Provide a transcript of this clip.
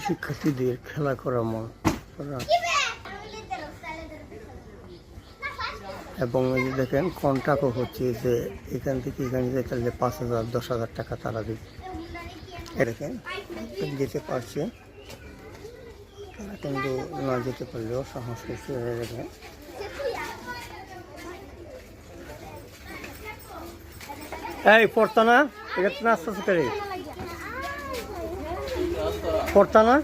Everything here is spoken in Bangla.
শিক্ষার্থীদের খেলা করা মন এবং এই যে দেখেন কন্ট্রাক্টও হচ্ছে যে এখান থেকে এখানে যেতে হলে 5,000 10,000 টাকা তারা দিবে। দেখেন যেতে পারছে তারা, কিন্তু না যেতে পারলেও সাহস করছে। দেখেন এই পড়তা না, এটা তো নাস্তা করে পড়তা না।